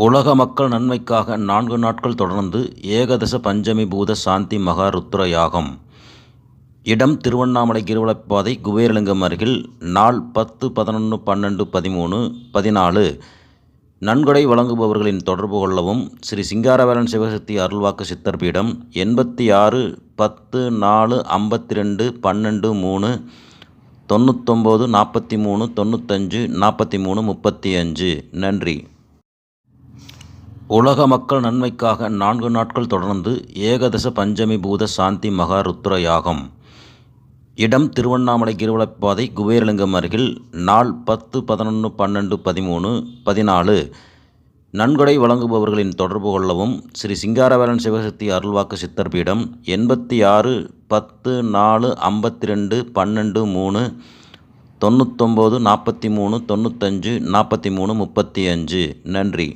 உலக மக்கள் நன்மைக்காக 4 நாட்கள் தொடர்ந்து ஏகதச பஞ்சமி பூத சாந்தி மகா ருத்ர யாகம். இடம் திருவண்ணாமலை கிரிவலப்பாதை குபேரலிங்கம் அருகில். நாள் 10, 11, 12, 13, 14. நன்கொடை வழங்குபவர்களின் தொடர்பு கொள்ளவும். ஸ்ரீ சிங்காரவேலன் சிவசக்தி அருள்வாக்கு சித்தர் பீடம், 86 10 4 52 12 3 99 43 95 43 35. நன்றி. உலக மக்கள் நன்மைக்காக 4 நாட்கள் தொடர்ந்து ஏகதச பஞ்சமி பூத சாந்தி மகா ருத்ர யாகம். இடம் திருவண்ணாமலை கிரிவலப்பாதை குபேரலிங்கம் அருகில். நாள் 10, 11, 12, 13, 14. நன்கொடை வழங்குபவர்களின் தொடர்பு கொள்ளவும். ஸ்ரீ சிங்காரவேலன் சிவசக்தி அருள்வாக்கு சித்தர் பீடம், 86 10 4 52 12 3 99 43 95 43 35. நன்றி.